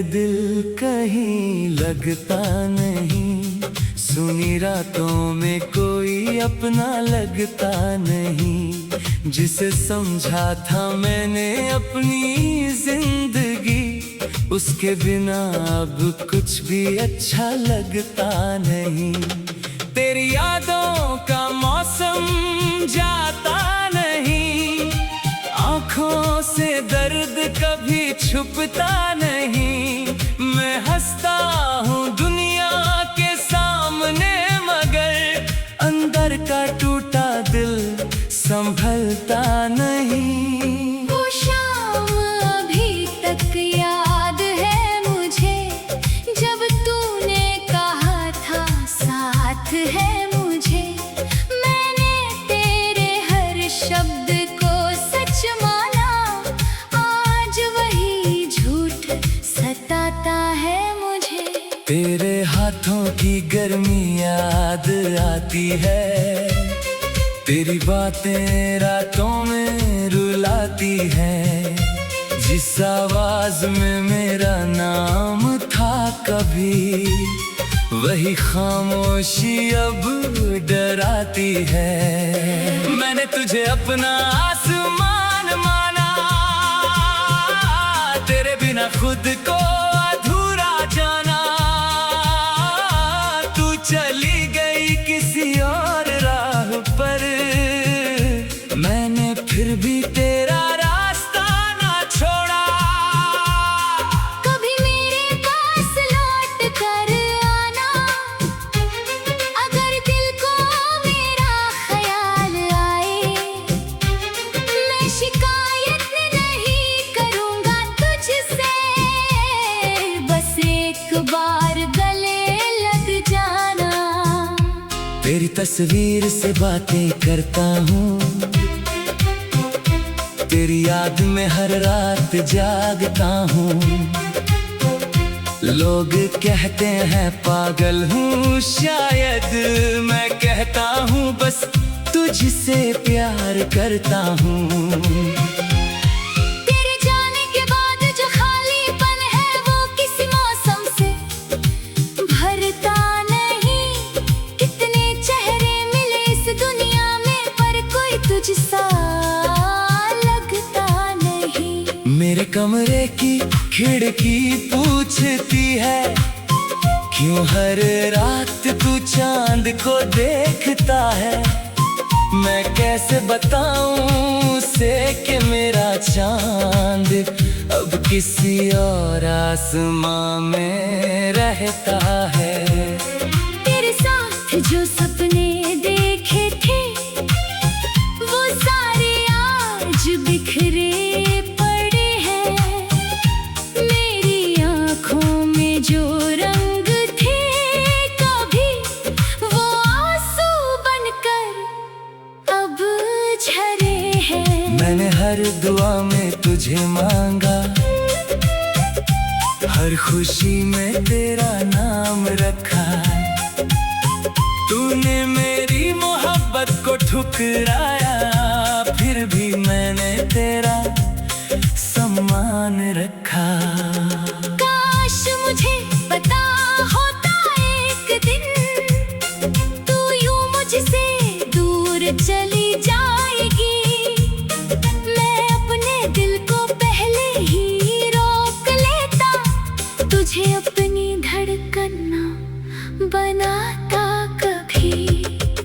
दिल कहीं लगता नहीं, सुनी रातों में कोई अपना लगता नहीं। जिसे समझा था मैंने अपनी जिंदगी, उसके बिना अब कुछ भी अच्छा लगता नहीं। तेरी यादों का मौसम जाता नहीं, आँखों से दर्द कभी छुपता नहीं। मैं हंसता हूँ दुनिया के सामने, मगर अंदर का टूटा दिल संभलता नहीं। वो शाम अभी तक याद है मुझे, जब तूने कहा था साथ है मुझे। मैंने तेरे हर शब्द को सच माना, आज वही झूठ सताता है मुझे। तेरे हाथों की गर्मी याद आती है, तेरी बातें रातों में रुलाती है। जिस आवाज में मेरा नाम था कभी, वही खामोशी अब डराती है। मैंने तुझे अपना आसमान माना, तेरे बिना खुद को अधूरा जाना। तू चली गई किसी और राह पर, मैंने फिर भी तेरा रास्ता ना छोड़ा। कभी मेरे पास लौट कर आना, अगर दिल को मेरा ख्याल आए। मैं शिकायत नहीं करूँगा तुझसे, बस एक बार गले लग जाना। तेरी तस्वीर से बातें करता हूँ, तेरी याद में हर रात जागता हूँ। लोग कहते हैं पागल हूँ, शायद मैं कहता हूँ बस तुझसे प्यार करता हूँ। तेरे जाने के बाद जो खालीपन है, वो किसी मौसम से भरता नहीं। कितने चेहरे मिले इस दुनिया में, पर कोई तुझसा लगता नहीं। मेरे कमरे की खिड़की पूछती है, क्यों हर रात तू चांद को देखता है। मैं कैसे बताऊं उसे कि मेरा चांद अब किसी और आसमां में रहता है। तेरे साथ जो सपने देखे थे, वो सारे आज बिखरे पड़े हैं। मेरी आँखों में जो रंग थे कभी, वो आंसू बनकर अब झरे हैं। मैंने हर दुआ में तुझे मांगा, हर खुशी में तेरा नाम रखा। तूने मेरी मोहब्बत को ठुकराया, फिर भी मैंने तेरा सम्मान रखा। काश मुझे पता होता एक दिन, तू यूं मुझसे दूर चली जाएगी। मैं अपने दिल को पहले ही रोक लेता, तुझे अपनी धड़कन ना बनाता कभी।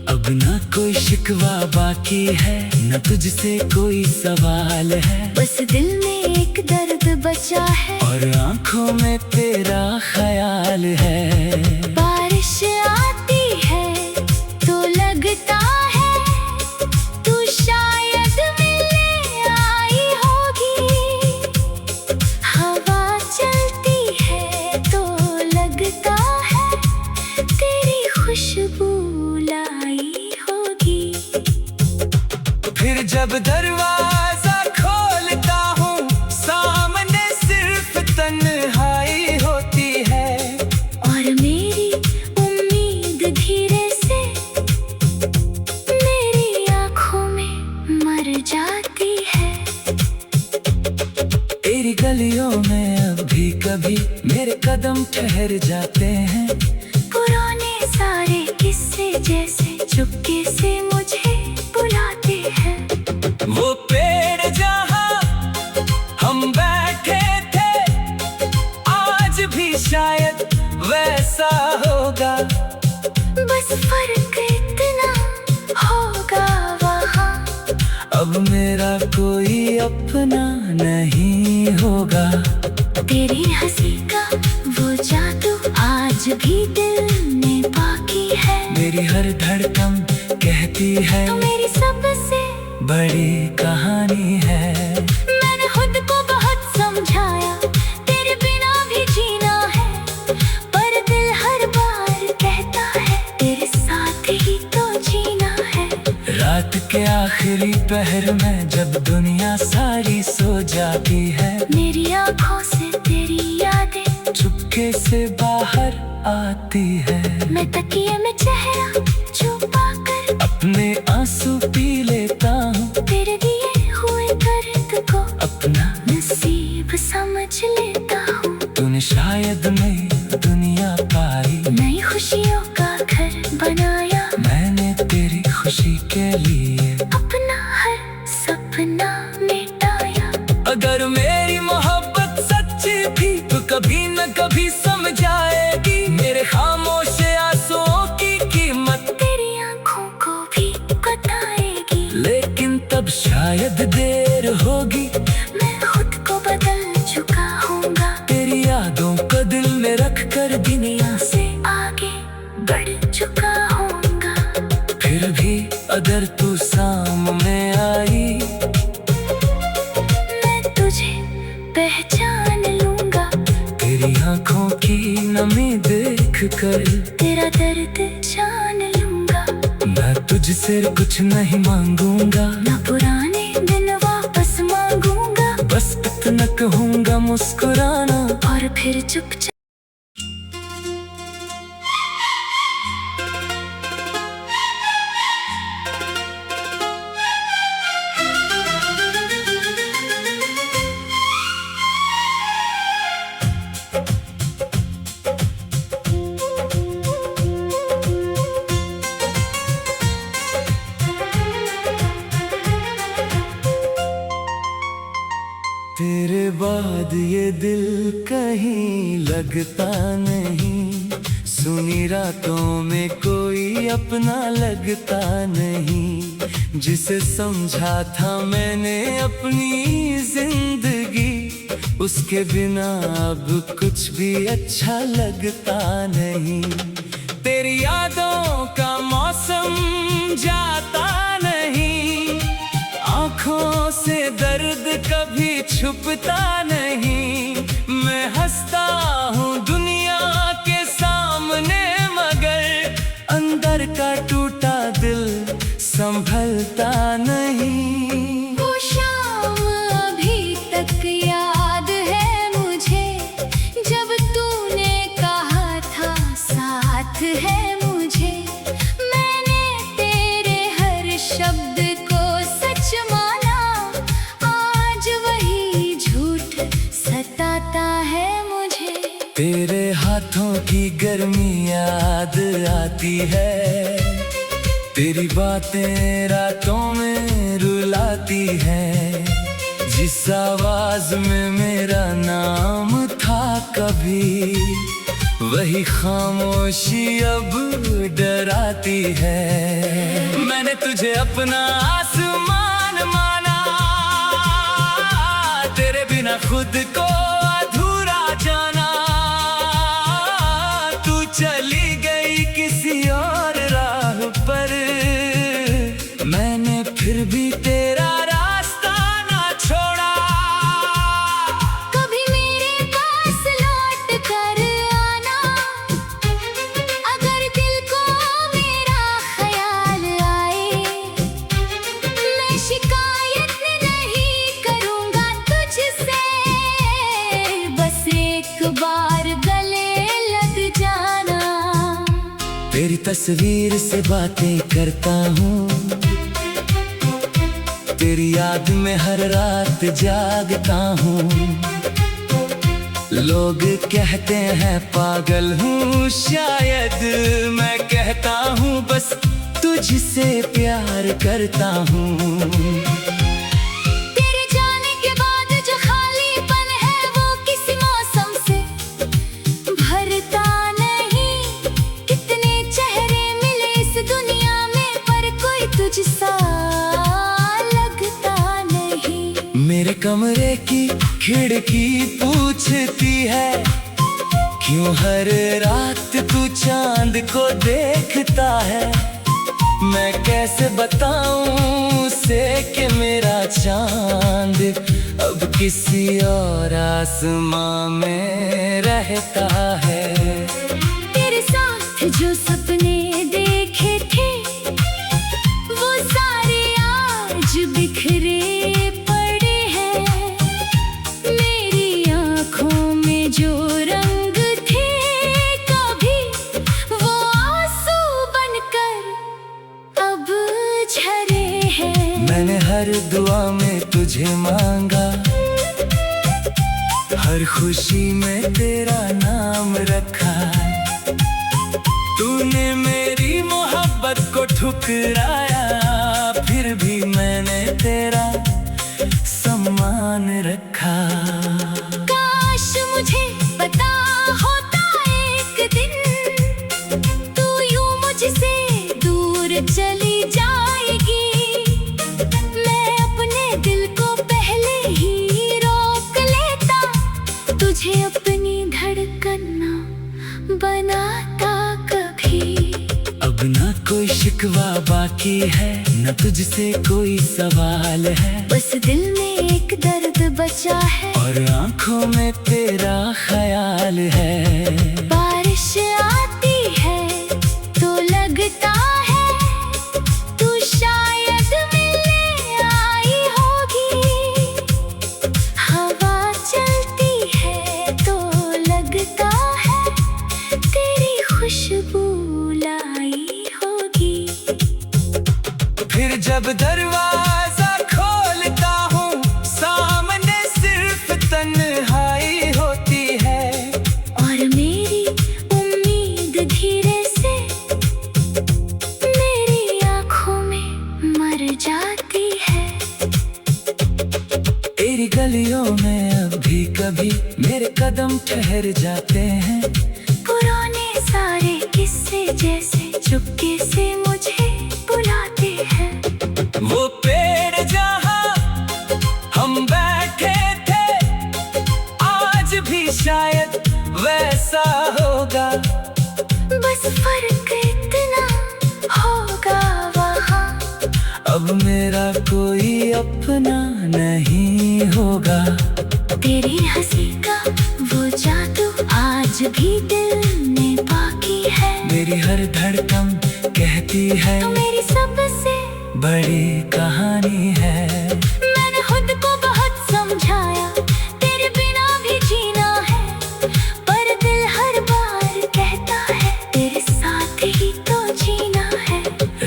अब ना कोई शिकवा बाकी है, न तुझसे कोई सवाल है। बस दिल में एक दर्द बचा है, और आंखों में तेरा ख्याल है। बारिश आती है तो लगता है तू शायद मिलने आई होगी। हवा चलती है तो लगता है तेरी खुशबू लाई होगी। फिर जब दरवाजा खोलता हूँ, सामने सिर्फ तन्हाई होती है। और कदम ठहर जाते हैं। पुराने सारे किस्से जैसे चुपके से मुझे बुलाते हैं। वो पेड़ जहाँ हम बैठे थे, आज भी शायद वैसा होगा। बस फर्क इतना होगा वहाँ, अब मेरा कोई अपना नहीं होगा। तेरी हंसी का वो जादू आज भी दिल में बाकी है। मेरी हर धड़कन कहती है तो मेरी सबसे बड़ी कहानी है। मैंने खुद को बहुत समझाया, तेरे बिना भी जीना है, पर दिल हर बार कहता है तेरे साथ ही तो जीना है। रात के आखिरी पहर में जब दुनिया सारी सो जाती है, मेरी आँखों से तेरी यादें चुपके से बाहर आती है। मैं तकिए में चेहरा छुपा कर अपने आंसू पी लेता हूँ, तेरे दिए हुए दर्द को अपना नसीब समझ लेता हूँ। तूने शायद नई दुनिया पाई, नई खुशियों का घर बनाया, मैंने तेरी खुशी के लिए अपना हर सपना मिटाया। अगर मेरी मोहब्बत सच्ची थी तो कभी न कभी समझाएगी मेरे खामोश आंसुओं की कीमत। तेरी आँखों को भी बताएगी, लेकिन तब शायद देर होगी। मैं खुद को बदल चुका हूँगा, तेरी यादों को दिल में रख कर दुनिया से आगे बढ़ चुका हूँगा। फिर भी अगर तू सामने आई, मैं तुझे पहचान लूँगा, तेरी आंखों की नमी देख कर तेरा दर्द जान लूँगा। मैं तुझसे कुछ नहीं मांगूंगा, ना पुराने दिन वापस मांगूंगा, बस इतना कहूँगा मुस्कुराना। और फिर चुपचाप तेरे बाद ये दिल कहीं लगता नहीं, सुनी रातों में कोई अपना लगता नहीं। जिसे समझा था मैंने अपनी जिंदगी, उसके बिना अब कुछ भी अच्छा लगता नहीं। तेरी यादों का मौसम जाता नहीं, आँखों से दर्द कभी छुपता नहीं। मैं हंसता हूँ दुनिया के सामने, मगर अंदर का टूटा दिल संभलता नहीं। वो शाम अभी तक याद है मुझे, जब तूने कहा था साथ है मुझे। मैंने तेरे हर शब्द को सच माना, आज वही झूठ सताता है मुझे। तेरे हाथों की गर्मी याद आती है, तेरी बातें रातों में रुलाती है। जिस आवाज में मेरा नाम था कभी, वही खामोशी अब डराती है। मैंने तुझे अपना आसमान माना, तेरे बिना खुद को अधूरा जाना। तू चली गई किसी और राह पर, मैंने फिर भी तेरा रास्ता ना छोड़ा। कभी मेरे पास लौट कर आना, अगर दिल को मेरा ख्याल आए। मैं शिकायत नहीं करूँगा तुझसे, बस एक बार गले लग जाना। तेरी तस्वीर से बातें करता हूँ, तेरी याद में हर रात जागता हूँ। लोग कहते हैं पागल हूँ शायद, मैं कहता हूँ बस तुझसे प्यार करता हूँ। तेरे जाने के बाद जो खालीपन है वो किसी मौसम से भरता नहीं। कितने चेहरे मिले इस दुनिया में पर कोई तुझसा लगता नहीं। मेरे कमरे की खिड़की पूछती है क्यों हर रात तू चांद को देखता है। मैं कैसे बताऊं उसे कि मेरा चांद अब किसी और आसमां में रहता है। तेरे साथ जो सपने देखे थे वो सारे आज बिखरे पड़े हैं। मेरी आँखों में जो रंग थे कभी वो आंसू बनकर अब झरे हैं। मैंने हर दुआ में तुझे मांगा, हर खुशी में तेरा नाम रखा। तूने मेरी मोहब्बत को ठुकराया, फिर भी मैंने तेरा सम्मान रखा। काश मुझे पता होता एक दिन तू यूं मुझसे दूर चली जाएगी। मैं अपने दिल को पहले ही रोक लेता, तुझे अपनी धड़कन ना बनाता कभी। अब ना कोई शिकवा बाकी है, न तुझसे कोई सवाल है। बस दिल में एक दर्द बचा है और आंखों में तेरा ख्याल है। बारिश आती है तो लगता है तू शायद मिलने आई होगी। हवा चलती है तो लगता है तेरी खुशबू लाई होगी। फिर जब दरवाजा खोलता हूँ सामने सिर्फ तन्हाई होती है। और मेरी उम्मीद धीरे से मेरी आँखों में मर जाती है। तेरी गलियों में अब भी कभी मेरे कदम ठहर जाते हैं। पुराने सारे किस्से जैसे चुपके से मुझे बुलाते हैं। वो पेड़ जहाँ हम बैठे थे आज भी शायद वैसा होगा। बस फर्क इतना होगा वहाँ अब मेरा कोई अपना नहीं होगा। तेरी हंसी का वो जादू आज भी दिल में बाकी है। मेरी हर धड़कन कहती है तो मेरी सबसे बड़ी कहानी है। मैंने खुद को बहुत समझाया तेरे बिना भी जीना है, पर दिल हर बार कहता है तेरे साथ ही तो जीना है।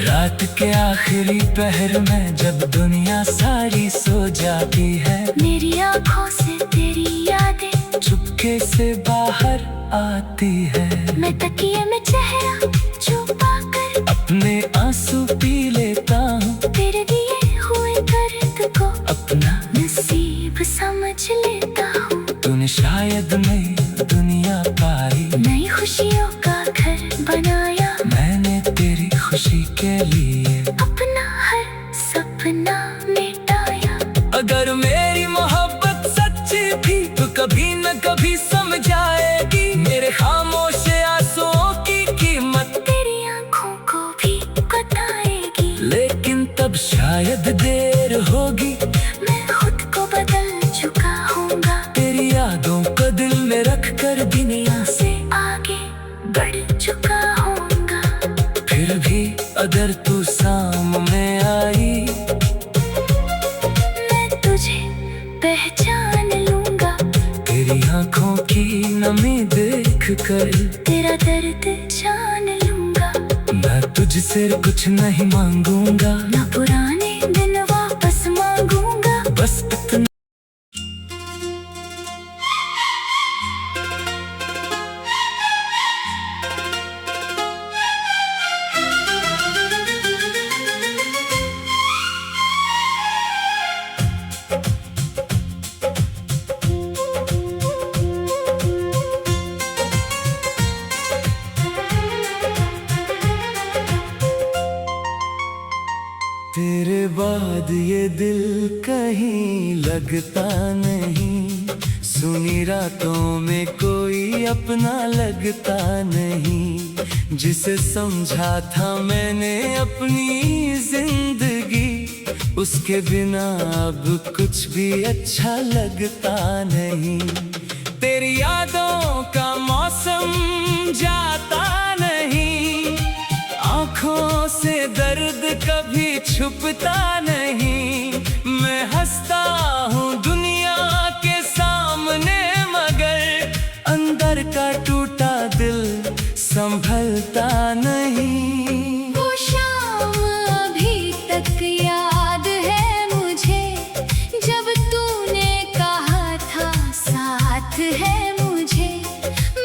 रात के आखिरी पहर में जब दुनिया सारी सो जाती है, मेरी आँखों से तेरी यादें चुपके से बाहर आती है। मैं तकिए में चेहरा छुपा कर अपने आंसू पी लेता हूँ, तेरे दिए हुए दर्द को अपना नसीब समझ लेता हूँ। तूने शायद नई दुनिया पाई, नई खुशियों का घर बनाया। मैंने तेरी खुशी के लिए अपना हर सपना मिटाया। अगर मेरी मोहब्बत सच्ची थी तो कभी न कभी समझ आएगी मेरे खामोश आंसुओं की कीमत तेरी आँखों को भी बताएगी। लेकिन तब शायद देर होगी, मैं खुद को बदल चुका हूँगा। तेरी यादों को दिल में रख कर दुनिया से आगे बढ़ चुका हूँगा। फिर भी अगर तू सामने आई मैं तुझे पहचान लूँगा। तेरी आंखों की नमी देख कर तेरा दर्द जान लूँगा। मैं तुझसे कुछ नहीं मांगूंगा, ना पुराने दिन वापस मांगूंगा। बस इतना बाद ये दिल कहीं लगता नहीं, सुनी रातों में कोई अपना लगता नहीं। जिसे समझा था मैंने अपनी जिंदगी, उसके बिना अब कुछ भी अच्छा लगता नहीं। तेरी यादों का मौसम जाता नहीं, आँखों से दर्द कभी छुपता नहीं। मैं हंसता हूँ दुनिया के सामने, मगर अंदर का टूटा दिल संभलता नहीं। वो शाम अभी तक याद है मुझे, जब तूने कहा था साथ है मुझे।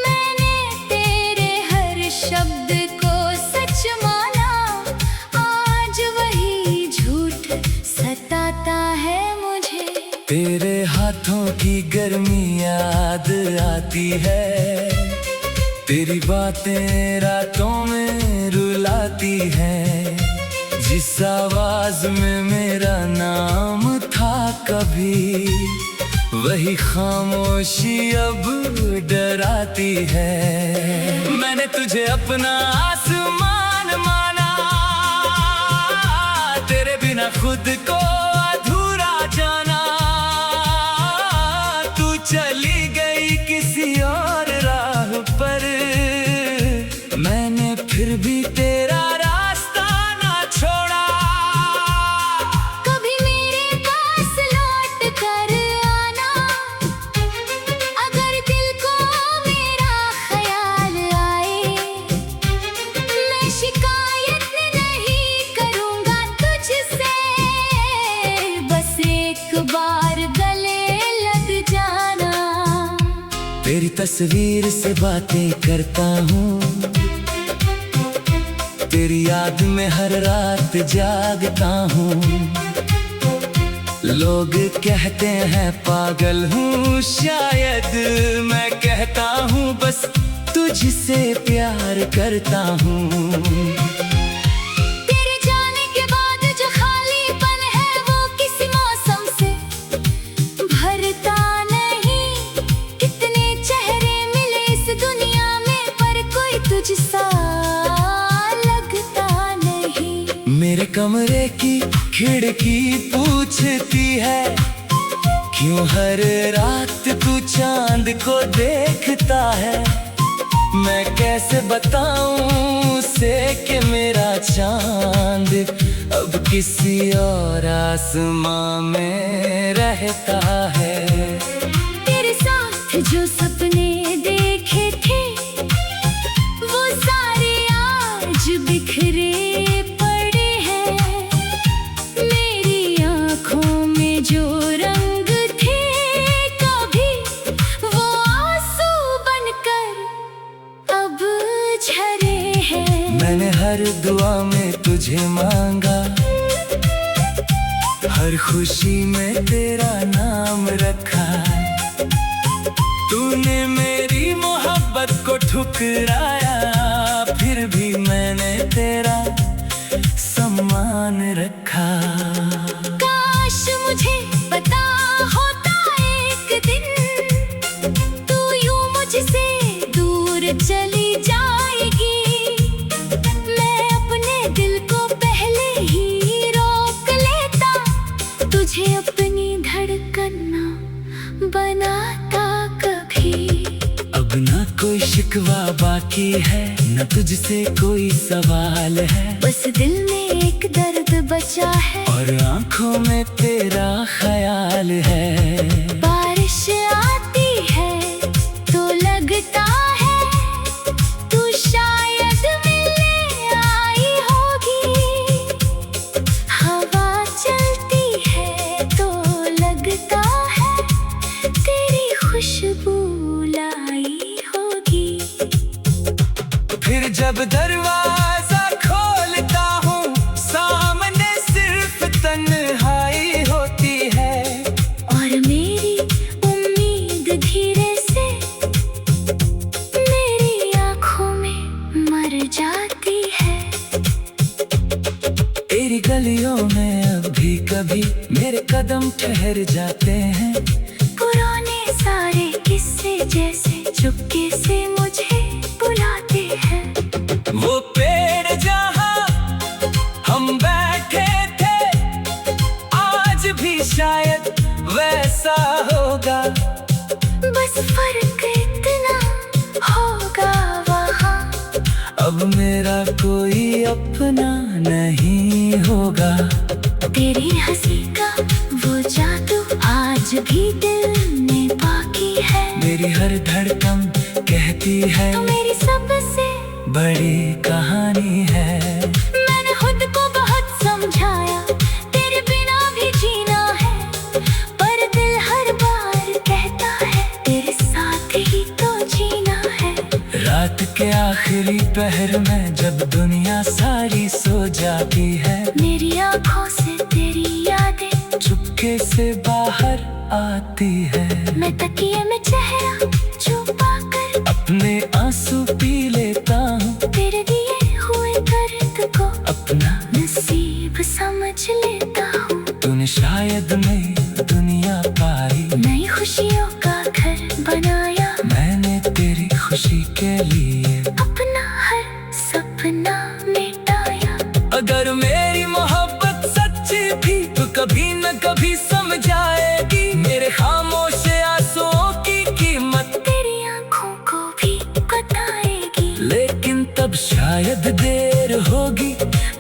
मैंने तेरे हर शब्द को सच माना, आज वही झूठ सताता है मुझे। तेरे हाथों की गर्मी याद आती है, तेरी बातें रातों में रुलाती है। जिस आवाज में मेरा नाम था कभी, वही खामोशी अब डराती है। मैंने तुझे अपना आसमान माना, तेरे बिना खुद को अधूरा जाना। तू चली गई किसी और राह पर, मैंने फिर भी तेरा रास्ता ना छोड़ा। कभी मेरे पास लौट कर आना, अगर दिल को मेरा ख्याल आए। मैं शिकायत नहीं करूँगा तुझसे, बस एक बार गले लग जाना। तेरी तस्वीर से बातें करता हूँ, तेरी याद में हर रात जागता हूँ। लोग कहते हैं पागल हूँ, शायद मैं कहता हूँ बस तुझसे प्यार करता हूँ। तेरे जाने के बाद जो खालीपन है, वो किसी मौसम से भरता नहीं। कितने चेहरे मिले इस दुनिया में, पर कोई तुझसा लगता नहीं। मेरे कमरे की खिड़की पूछती है, क्यों हर रात तू चांद को देखता है। मैं कैसे बताऊं उसे कि मेरा चांद अब किसी और आसमां में रहता है। तेरे साथ जो सपने देखे थे, वो सारे आज बिखरे पड़े हैं। मेरी आँखों में जो रंग थे कभी, वो आंसू बनकर अब झरे हैं। मैंने हर दुआ में तुझे मांगा, हर खुशी में तेरा नाम रखा। तूने मेरी मोहब्बत को ठुकराया, फिर भी मैंने तेरा सम्मान रखा। काश मुझे पता होता एक दिन, तू यूं मुझसे दूर चली जाएगी। मैं अपने दिल को पहले ही रोक लेता, तुझे अपनी धड़कन ना बनाता कभी। अब ना कोई शिकवा बाकी है, न तुझसे कोई सवाल है। बस दिल में एक दर्द बचा है, और आंखों में तेरा ख्याल है। बारिश आती है तो लगता है तू शायद मिलने आई होगी। हवा चलती है तो लगता है तेरी खुशबू लाई होगी। फिर जब दरवाजा खोलता हूँ, सामने सिर्फ तन्हाई होती है। और मेरी उम्मीद धीरे से मेरी आँखों में मर जाती है। तेरी गलियों में अब भी कभी मेरे कदम ठहर जाते हैं। पुराने सारे किस्से जैसे चुपके से मुझे बुलाते हैं। वो पेड़ जहाँ हम बैठे थे आज भी शायद वैसा होगा। बस फर्क इतना होगा वहाँ अब मेरा कोई अपना नहीं होगा। तेरी हंसी का वो जादू आज भी दिल में बाकी है। मेरी हर धड़कन कहती है तो मेरी सबसे बड़ी कहानी है। मैंने खुद को बहुत समझाया तेरे बिना भी जीना है, पर दिल हर बार कहता है तेरे साथ ही तो जीना है। रात के आखिरी पहर में जब दुनिया सारी सो जाती है, मेरी आँखों से तेरी यादें चुपके से बाहर आती है। मैं तकिए में चेहरा छुपा कर अपने आंसू पी लेता हूँ, तेरे दिए हुए दर्द को अपना नसीब समझ लेता हूँ। तूने शायद नई दुनिया पाई, नई खुशियों का घर बनाया। मैंने तेरी खुशी के लिए अपना हर सपना मिटाया। अगर मेरी मोहब्बत सच्ची थी तो कभी न कभी समझाएगी मेरे खामोश आंसुओं की कीमत। तेरी आँखों को भी बताएगी, लेकिन तब शायद देर होगी।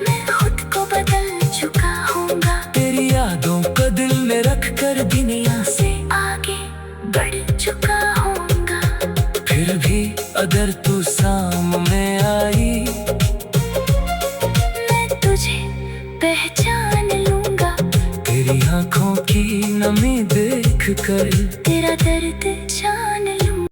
मैं खुद को बदल चुका हूँगा। तेरी यादों को दिल में रख कर दुनिया से आगे बढ़ चुका हूँगा। फिर भी अगर तू सामने आई, मैं तुझे पहचान लूँगा। तेरी आंखों की नमी देख कर तेरा दर्द जान लूँगा।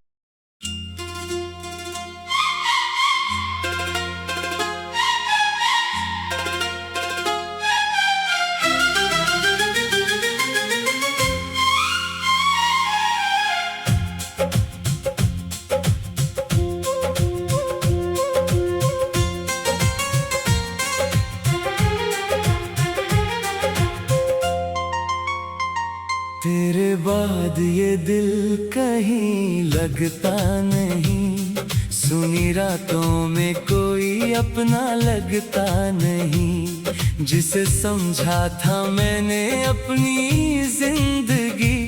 तेरे बाद ये दिल कहीं लगता नहीं, सुनी रातों में कोई अपना लगता नहीं। जिसे समझा था मैंने अपनी जिंदगी,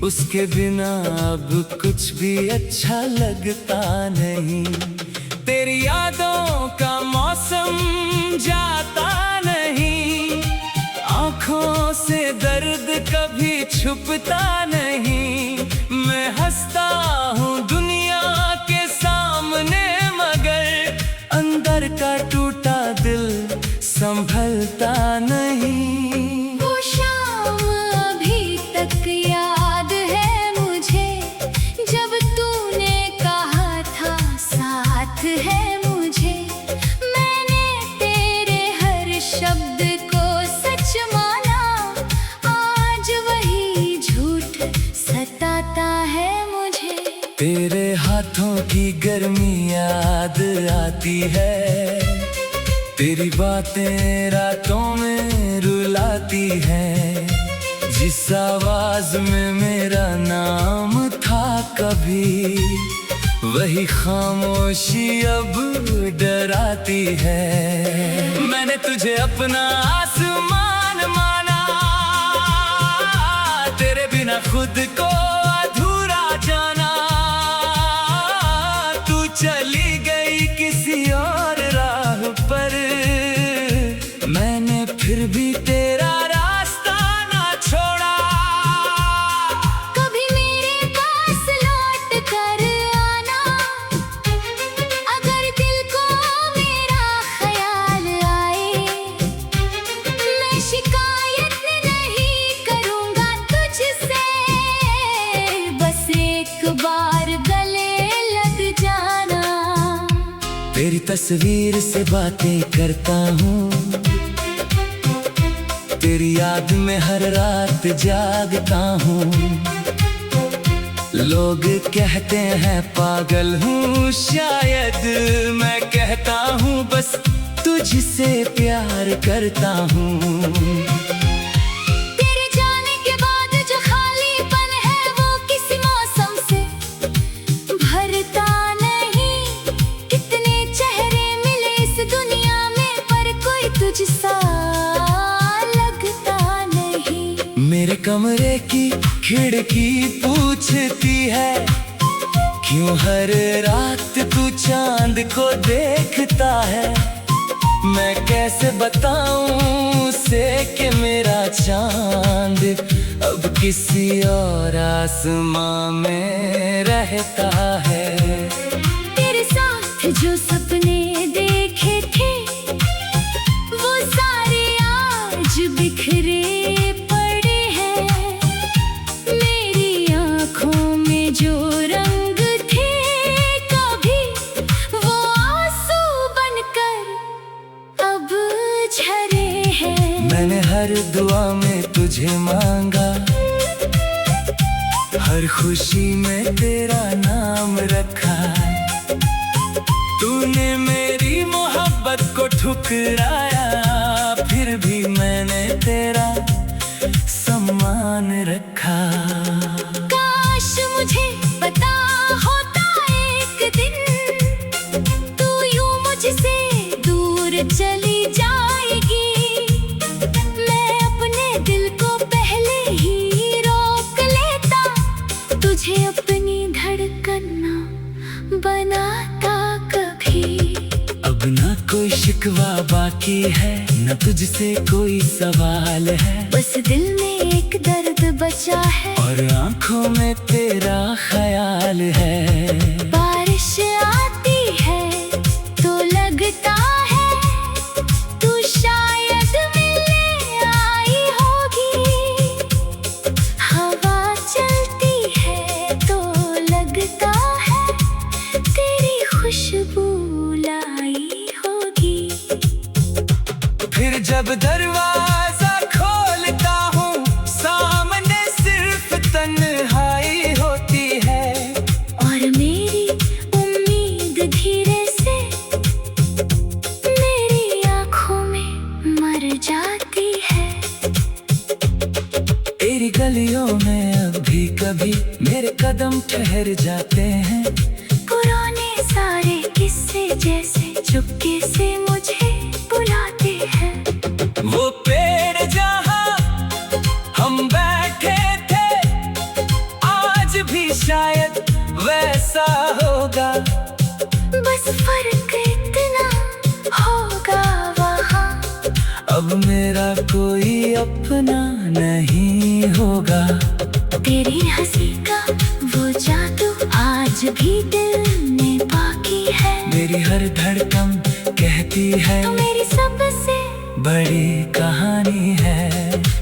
उसके बिना अब कुछ भी अच्छा लगता नहीं। तेरी यादों का मौसम जाता नहीं, आँखों से दर्द कभी छुपता नहीं। मैं हंसता हूँ दुनिया के सामने, मगर अंदर का टूटा दिल संभलता नहीं। वो शाम अभी तक याद है मुझे, जब तूने कहा था साथ है मुझे। मैंने तेरे हर शब्द को सच माना, आज वही झूठ सताता है मुझे। तेरे हाथों की गर्मी याद आती है, तेरी बातें रातों में रुलाती है। जिस आवाज में मेरा नाम था कभी, वही खामोशी अब डराती है। मैंने तुझे अपना आसमान माना, तेरे बिना खुद को अधूरा जाना। तू चली गई किसी और राह पर, मैंने फिर भी तेरा रास्ता ना छोड़ा। कभी मेरे पास लौट कर आना, अगर दिल को मेरा ख्याल आए। मैं शिकायत नहीं करूँगा तुझसे, बस एक बार गले लग जाना। तेरी तस्वीर से बातें करता हूँ, तेरी याद में हर रात जागता हूँ। लोग कहते हैं पागल हूँ शायद, मैं कहता हूँ बस तुझसे प्यार करता हूँ। कमरे की खिड़की पूछती है, क्यों हर रात तू चांद को देखता है। मैं कैसे बताऊं उसे कि मेरा चांद अब किसी और आसमां में रहता है। तेरे साथ जो सपने देखे थे वो सारे आज बिखरे पड़े हैं। मेरी आँखों में जो रंग थे कभी वो आंसू बनकर अब झरे हैं। मैंने हर दुआ में तुझे मांगा, हर खुशी में तेरा नाम रखा। तूने मेरी मोहब्बत को ठुकराया, फिर भी मैंने तेरा सम्मान रखा। काश मुझे पता होता एक दिन तू यूं मुझसे दूर चली जाएगी। मैं अपने दिल को पहले ही रोक लेता, तुझे अपनी धड़कन ना बनाता कभी। अब ना कोई शिकवा बाकी है, न तुझसे कोई सवाल है। बस दिल में एक दर्द बचा है और आंखों में तेरा ख्याल है। बारिश आती है तो लगता है तू शायद मिलने आई होगी। हवा चलती है तो लगता है तेरी खुशबू लाई होगी। फिर जब दरवाजा खोलता हूँ सामने सिर्फ तन्हाई होती है। और मेरी उम्मीद धीरे से मेरी आँखों में मर जाती है। तेरी गलियों में अब भी कभी मेरे कदम ठहर जाते हैं। पुराने सारे किस्से जैसे चुपके से मुझे बुलाते हैं। वो पेड़ जहाँ हम बैठे थे आज भी शायद वैसा होगा। बस फर्क इतना होगा वहाँ अब मेरा कोई अपना नहीं होगा। तेरी हंसी का वो जादू आज भी दिल में बाकी है। मेरी हर धड़कन कहती है तो मेरी सबसे बड़ी कहानी है।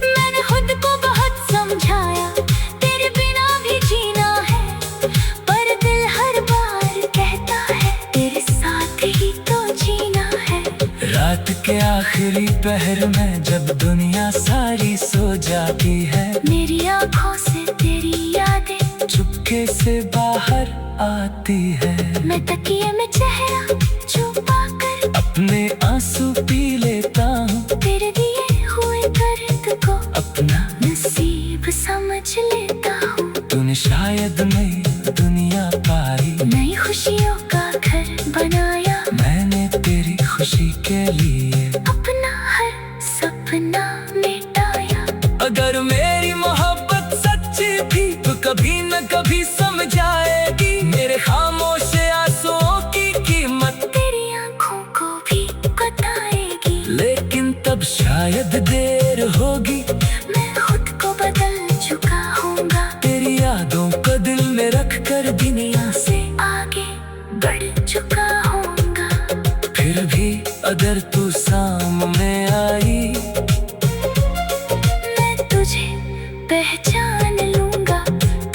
मैंने खुद को बहुत समझाया तेरे बिना भी जीना है, पर दिल हर बार कहता है तेरे साथ ही तो जीना है। रात के आखिरी पहर में जब दुनिया सारी सो जाती है, मेरी आँखों से तेरी यादें चुपके से बाहर आती है। मैं तकिए में चेहरा छुपा कर अपने आंसू पी लेता हूँ, तेरे दिए हुए दर्द को अपना नसीब समझ लेता हूँ। तूने शायद नई दुनिया पाई, नई खुशियों का घर बनाया। मैंने तेरी खुशी के लिए अपना हर सपना मिटाया। अगर मेरी मोहब्बत सच्ची थी तो कभी न कभी समझ आएगी मेरे खामोश आंसुओं की कीमत। तेरी आँखों को भी बताएगी, लेकिन तब शायद देर होगी। मैं खुद को बदल चुका हूँगा। तेरी यादों को दिल में रख कर दुनिया से आगे बढ़ चुका हूँगा। फिर भी अगर तू सामने आई मैं तुझे पहचान लूँगा।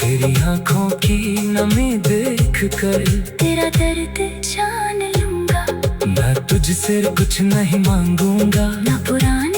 तेरी आंखों की नमी देख कर तेरा दर्द जान लूँगा। मैं तुझसे कुछ नहीं मांगूंगा। ना पुराना